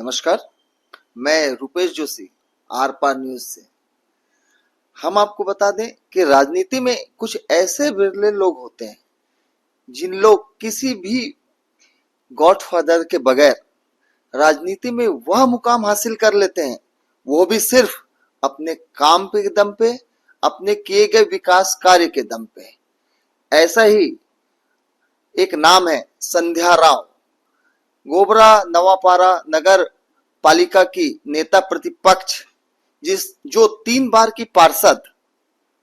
नमस्कार, मैं रुपेश जोशी, आर पार न्यूज से। हम आपको बता दें कि राजनीति में कुछ ऐसे बिरले लोग होते हैं जिन लोग किसी भी गॉडफादर के बगैर राजनीति में वह मुकाम हासिल कर लेते हैं, वो भी सिर्फ अपने काम के दम पे, अपने किए गए विकास कार्य के दम पे। ऐसा ही एक नाम है संध्या राव, गोबरा नवापारा नगर पालिका की नेता प्रतिपक्ष, जो 3 बार की पार्षद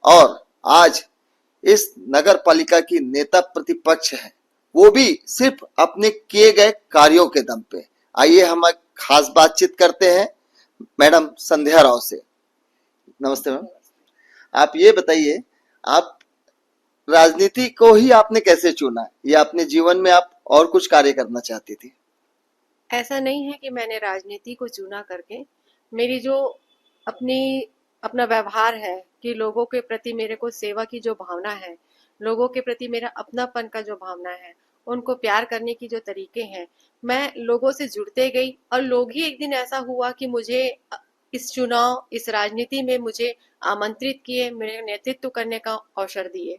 और आज इस नगर पालिका की नेता प्रतिपक्ष है, वो भी सिर्फ अपने किए गए कार्यों के दम पे। आइए हम एक खास बातचीत करते हैं मैडम संध्या राव से। नमस्ते मैम, आप ये बताइए, आप राजनीति को ही आपने कैसे चुना, या अपने जीवन में आप और कुछ कार्य करना चाहती थी? ऐसा नहीं है कि मैंने राजनीति को चुना करके, मेरी जो अपना व्यवहार है कि लोगों के प्रति मेरे को सेवा की जो भावना है, लोगों के प्रति मेरा अपनापन का जो भावना है, उनको प्यार करने की जो तरीके हैं, मैं लोगों से जुड़ते गई और लोग ही एक दिन ऐसा हुआ कि मुझे इस राजनीति में मुझे आमंत्रित किए, मेरे नेतृत्व करने का अवसर दिए।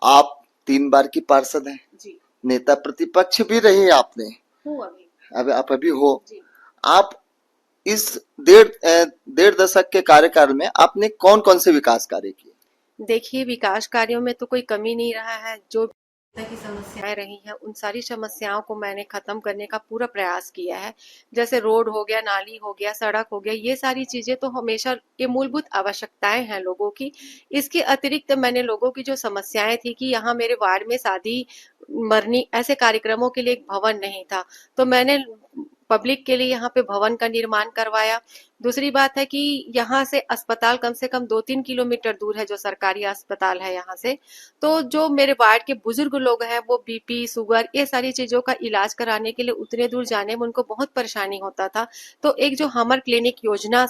आप 3 बार की पार्षद हैं, जी, नेता प्रतिपक्ष भी रही आपने, हूँ अभी। अब आप अभी हो। जी, आप इस डेढ़ दशक के कार्यकाल में आपने कौन कौन से विकास कार्य किए? देखिए, विकास कार्यों में तो कोई कमी नहीं रहा है। जो की समस्याएं रही हैं, उन सारी समस्याओं को मैंने खत्म करने का पूरा प्रयास किया है। जैसे रोड हो गया, नाली हो गया, सड़क हो गया, ये सारी चीजें तो हमेशा ये मूलभूत आवश्यकताएं हैं लोगों की। इसके अतिरिक्त मैंने लोगों की जो समस्याएं थी कि यहाँ मेरे वार्ड में शादी मरनी ऐसे कार्यक्रमों के लिए एक भवन नहीं था, तो मैंने पब्लिक के लिए यहाँ पे भवन का निर्माण करवाया। दूसरी बात है कि यहाँ से अस्पताल कम से कम 2-3 किलोमीटर दूर है, जो सरकारी अस्पताल है यहाँ से। तो जो मेरे वार्ड के बुजुर्ग लोग हैं, वो बीपी, शुगर, ये सारी चीजों का इलाज कराने के लिए उतने दूर जाने में उनको बहुत परेशानी होता था। तो एक जो हमर क्लिनिक योजना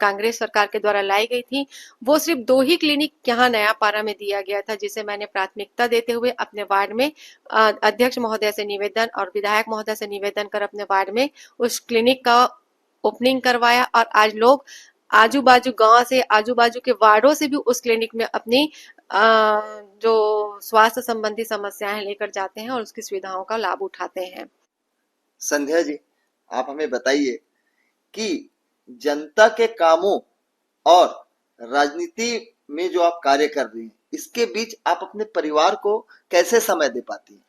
कांग्रेस सरकार के द्वारा लाई गई थी, वो सिर्फ 2 ही क्लिनिक यहाँ नया पारा में दिया गया था, जिसे मैंने प्राथमिकता देते हुए अपने वार्ड में अध्यक्ष महोदय से निवेदन और विधायक महोदय से निवेदन कर अपने वार्ड में उस क्लिनिक का ओपनिंग करवाया। और आज लोग आजू बाजू गांव से, आजू बाजू के वार्डों से भी उस क्लिनिक में अपनी जो स्वास्थ्य संबंधी समस्याएं लेकर जाते हैं और उसकी सुविधाओं का लाभ उठाते हैं। संध्या जी, आप हमें बताइए कि जनता के कामों और राजनीति में जो आप कार्य कर रही हैं, इसके बीच आप अपने परिवार को कैसे समय दे पाती हैं?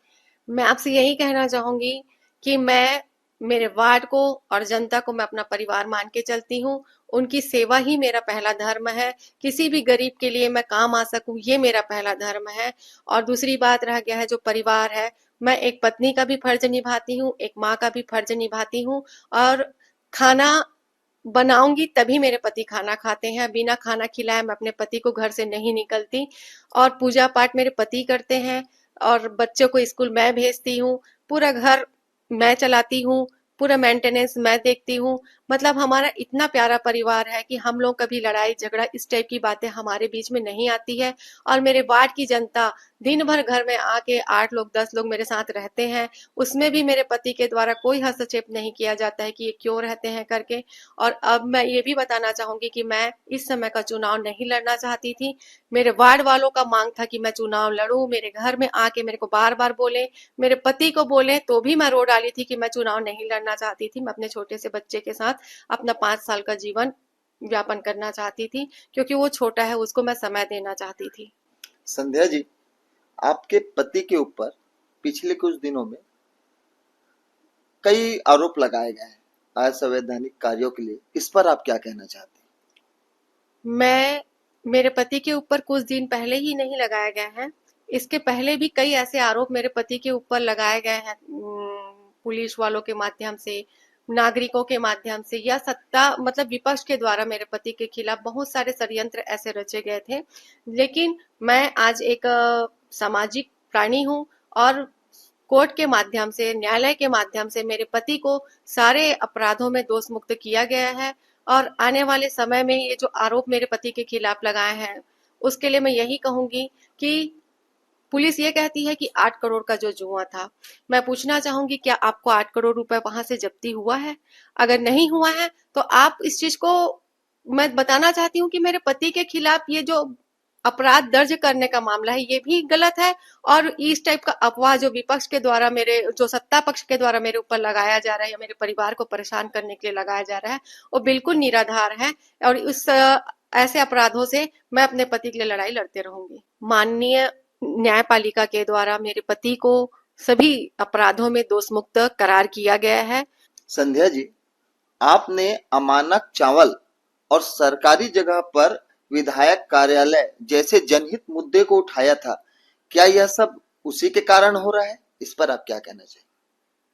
मैं आपसे यही कहना चाहूंगी कि मैं मेरे वार्ड को और जनता को मैं अपना परिवार मान के चलती हूँ। उनकी सेवा ही मेरा पहला धर्म है। किसी भी गरीब के लिए मैं काम आ सकूं, ये मेरा पहला धर्म है। और दूसरी बात रह गया है जो परिवार है, मैं एक पत्नी का भी फर्ज निभाती हूँ, एक माँ का भी फर्ज निभाती हूँ। और खाना बनाऊंगी तभी मेरे पति खाना खाते हैं, बिना खाना खिलाए मैं अपने पति को घर से नहीं निकलती। और पूजा पाठ मेरे पति करते हैं और बच्चों को स्कूल मैं भेजती हूँ, पूरा घर मैं चलाती हूँ, पूरा मेंटेनेंस मैं देखती हूँ। मतलब हमारा इतना प्यारा परिवार है कि हम लोग कभी लड़ाई झगड़ा इस टाइप की बातें हमारे बीच में नहीं आती है। और मेरे वार्ड की जनता दिन भर घर में आके 8 लोग 10 लोग मेरे साथ रहते हैं, उसमें भी मेरे पति के द्वारा कोई हस्तक्षेप नहीं किया जाता है कि ये क्यों रहते हैं करके। और अब मैं ये भी बताना चाहूंगी कि मैं इस समय का चुनाव नहीं लड़ना चाहती थी। मेरे वार्ड वालों का मांग था कि मैं चुनाव लड़ूं, मेरे घर में आके मेरे को बार बार बोले, मेरे पति को बोले, तो भी मैं रो डाली थी कि मैं चुनाव नहीं लड़ना चाहती थी। मैं अपने छोटे से बच्चे के साथ अपना 5 साल का जीवन व्यापन करना चाहती थी, क्योंकि वो छोटा है, उसको मैं समय देना चाहती थी। संध्या जी, आपके पति के ऊपर पिछले कुछ दिनों में कई आरोप लगाए गए हैं असंवैधानिक कार्यों के लिए, इस पर आप क्या कहना चाहते हैं? मैं मेरे पति के ऊपर कुछ दिन पहले ही नहीं लगाया गया है, इसके पहले भी कई ऐसे आरोप मेरे पति के ऊपर लगाए गए हैं, पुलिस वालों के माध्यम से, नागरिकों के माध्यम से, या सत्ता मतलब विपक्ष के द्वारा मेरे पति के खिलाफ बहुत सारे षड्यंत्र ऐसे रचे गए थे। लेकिन मैं आज एक सामाजिक प्राणी हूँ और कोर्ट के माध्यम से, न्यायालय के माध्यम से मेरे पति को सारे अपराधों में दोष मुक्त किया गया है। और आने वाले समय में ये जो आरोप मेरे पति के खिलाफ लगाए हैं, उसके लिए मैं यही कहूंगी कि पुलिस ये कहती है कि 8 करोड़ का जो जुआ था। मैं पूछना चाहूंगी, क्या आपको 8 करोड़ रुपए वहां से जब्ती हुआ है? अगर नहीं हुआ है तो आप इस चीज को, मैं बताना चाहती हूँ कि मेरे पति के खिलाफ ये जो अपराध दर्ज करने का मामला है ये भी गलत है। और इस टाइप का अफवाह जो विपक्ष के द्वारा, मेरे जो सत्ता पक्ष के द्वारा मेरे ऊपर लगाया जा रहा है या मेरे परिवार को परेशान करने के लिए लगाया जा रहा है, वो बिल्कुल निराधार है। और इस ऐसे अपराधों से मैं अपने पति के लिए लड़ाई लड़ते रहूंगी। माननीय न्यायपालिका के द्वारा मेरे पति को सभी अपराधों में दोष मुक्त करार किया गया है। संध्या जी, आपने अमानक चावल और सरकारी जगह पर विधायक कार्यालय जैसे जनहित मुद्दे को उठाया था, क्या यह सब उसी के कारण हो रहा है? इस पर आप क्या कहना चाहिए?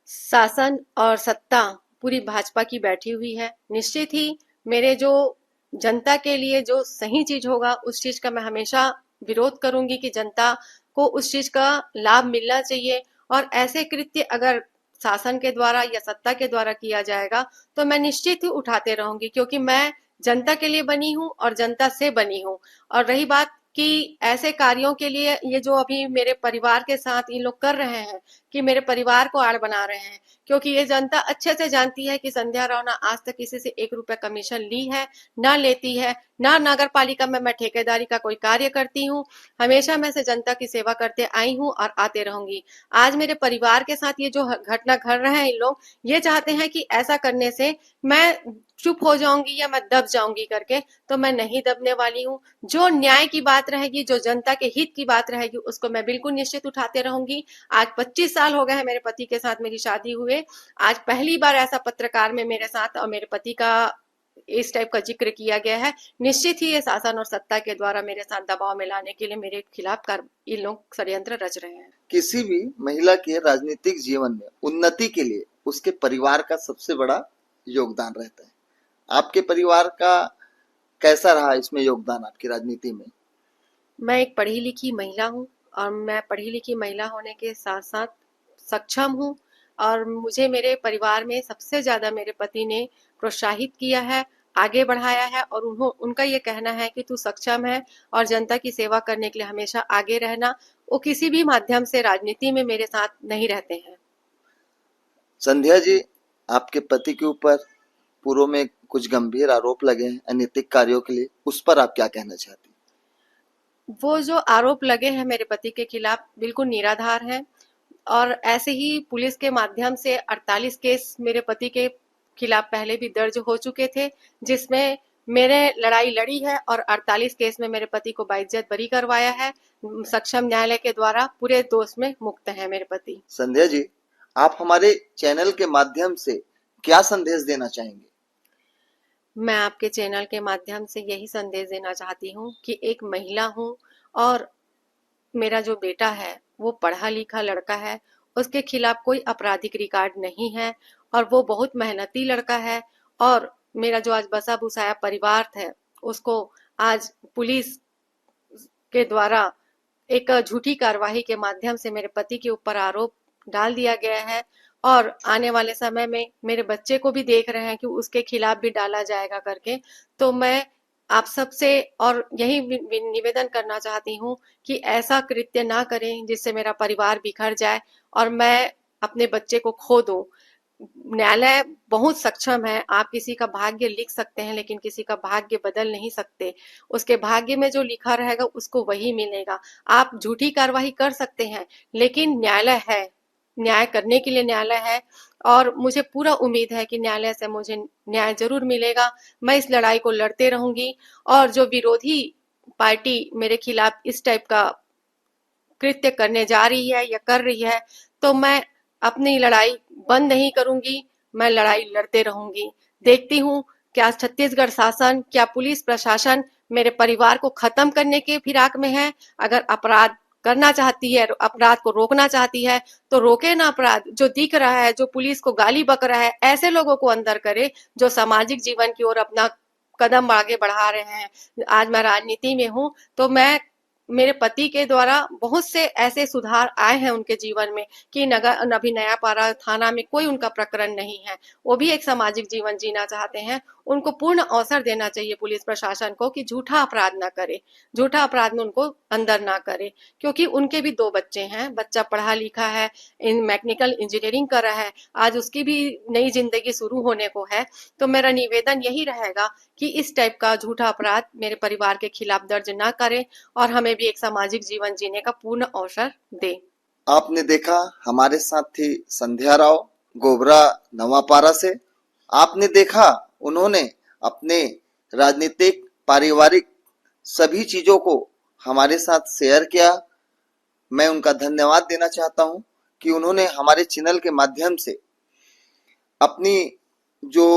शासन और सत्ता पूरी भाजपा की बैठी हुई है। निश्चित ही मेरे जो जनता के लिए जो सही चीज होगा उस चीज का मैं हमेशा विरोध करूंगी कि जनता को उस चीज का लाभ मिलना चाहिए। और ऐसे कृत्य अगर शासन के द्वारा या सत्ता के द्वारा किया जाएगा तो मैं निश्चित ही उठाते रहूंगी, क्योंकि मैं जनता के लिए बनी हूँ और जनता से बनी हूँ। और रही बात कि ऐसे कार्यों के लिए ये जो अभी मेरे परिवार के साथ इन लोग कर रहे हैं कि मेरे परिवार को आड़ बना रहे हैं, क्योंकि ये जनता अच्छे से जानती है कि संध्या राणा आज तक किसी से 1 रुपया कमीशन ली है, ना लेती है, ना नगर पालिका में मैं ठेकेदारी का कोई कार्य करती हूँ। हमेशा मैं से जनता की सेवा करते आई हूँ और आते रहूंगी। आज मेरे परिवार के साथ ये जो घटना घट रहे हैं, इन लोग ये चाहते हैं कि ऐसा करने से मैं चुप हो जाऊंगी या मैं दब जाऊंगी करके, तो मैं नहीं दबने वाली हूँ। जो न्याय की बात रहेगी, जो जनता के हित की बात रहेगी, उसको मैं बिल्कुल निश्चित उठाते रहूंगी। आज 25 साल हो गए हैं मेरे पति के साथ मेरी शादी हुए। आज पहली बार ऐसा पत्रकार में मेरे साथ और मेरे पति का इस टाइप का जिक्र किया गया है। निश्चित ही ये शासन और सत्ता के द्वारा मेरे साथ दबाव में लाने के लिए मेरे खिलाफ ये लोग षड्यंत्र रच रहे हैं। किसी भी महिला के राजनीतिक जीवन में उन्नति के लिए उसके परिवार का सबसे बड़ा योगदान रहता है। आपके परिवार का कैसा रहा इसमें योगदान आपकी राजनीति में? मैं एक पढ़ी लिखी महिला हूँ और मैं पढ़ी लिखी महिला होने के साथ साथ सक्षम हूँ। और मुझे मेरे परिवार में सबसे ज्यादा मेरे पति ने प्रोत्साहित किया है, आगे बढ़ाया है। और उनका ये कहना है कि तू सक्षम है और जनता की सेवा करने के लिए हमेशा आगे रहना। वो किसी भी माध्यम से राजनीति में मेरे साथ नहीं रहते हैं। संध्या जी, आपके पति के ऊपर पूर्व में कुछ गंभीर आरोप लगे हैं अनैतिक कार्यों के लिए, उस पर आप क्या कहना चाहती? वो जो आरोप लगे हैं मेरे पति के खिलाफ बिल्कुल निराधार हैं। और ऐसे ही पुलिस के माध्यम से 48 केस मेरे पति के खिलाफ पहले भी दर्ज हो चुके थे, जिसमें मेरे लड़ाई लड़ी है और 48 केस में मेरे पति को बाइज्जत बरी करवाया है। सक्षम न्यायालय के द्वारा पूरे दोष में मुक्त है मेरे पति। संध्या जी, आप हमारे चैनल के माध्यम से क्या संदेश देना चाहेंगे? मैं आपके चैनल के माध्यम से यही संदेश देना चाहती हूँ कि एक महिला हूँ और मेरा जो बेटा है वो पढ़ा लिखा लड़का है, उसके खिलाफ कोई आपराधिक रिकॉर्ड नहीं है और वो बहुत मेहनती लड़का है। और मेरा जो आज बसा बुसाया परिवार है उसको आज पुलिस के द्वारा एक झूठी कार्यवाही के माध्यम से मेरे पति के ऊपर आरोप डाल दिया गया है। और आने वाले समय में मेरे बच्चे को भी देख रहे हैं कि उसके खिलाफ भी डाला जाएगा करके। तो मैं आप सबसे और यही निवेदन करना चाहती हूँ कि ऐसा कृत्य ना करें जिससे मेरा परिवार बिखर जाए और मैं अपने बच्चे को खो दूं। न्यायालय बहुत सक्षम है। आप किसी का भाग्य लिख सकते हैं लेकिन किसी का भाग्य बदल नहीं सकते। उसके भाग्य में जो लिखा रहेगा उसको वही मिलेगा। आप झूठी कार्रवाई कर सकते हैं लेकिन न्यायालय है, न्याय करने के लिए न्यायालय है। और मुझे पूरा उम्मीद है कि न्यायालय से मुझे न्याय जरूर मिलेगा। मैं इस लड़ाई को लड़ते रहूंगी। और जो विरोधी पार्टी मेरे खिलाफ इस टाइप का कृत्य करने जा रही है या कर रही है तो मैं अपनी लड़ाई बंद नहीं करूंगी, मैं लड़ाई लड़ते रहूंगी। देखती हूँ क्या छत्तीसगढ़ शासन, क्या पुलिस प्रशासन मेरे परिवार को खत्म करने के फिराक में है। अगर अपराध करना चाहती है, अपराध को रोकना चाहती है तो रोके ना अपराध। जो दिख रहा है, जो पुलिस को गाली बक रहा है, ऐसे लोगों को अंदर करे जो सामाजिक जीवन की ओर अपना कदम आगे बढ़ा रहे हैं। आज मैं राजनीति में हूँ तो मैं, मेरे पति के द्वारा बहुत से ऐसे सुधार आए हैं उनके जीवन में कि नगर अभी नयापारा थाना में कोई उनका प्रकरण नहीं है। वो भी एक सामाजिक जीवन जीना चाहते हैं। उनको पूर्ण अवसर देना चाहिए पुलिस प्रशासन को कि झूठा अपराध ना करे, झूठा अपराध में उनको अंदर ना करे, क्योंकि उनके भी 2 बच्चे हैं। बच्चा पढ़ा लिखा है, इन मैकेनिकल इंजीनियरिंग कर रहा है, आज उसकी भी नई जिंदगी शुरू होने को है। तो मेरा निवेदन यही रहेगा कि इस टाइप का झूठा अपराध मेरे परिवार के खिलाफ दर्ज ना करें और हमें भी एक सामाजिक जीवन जीने का पूर्ण अवसर दें। आपने देखा हमारे साथ थी संध्या राव गोबरा नवापारा से। आपने देखा उन्होंने अपने राजनीतिक पारिवारिक सभी चीजों को हमारे साथ शेयर किया। मैं उनका धन्यवाद देना चाहता हूं कि उन्होंने हमारे चैनल के माध्यम से अपनी जो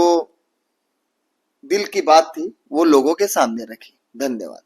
दिल की बात थी वो लोगों के सामने रखी। धन्यवाद।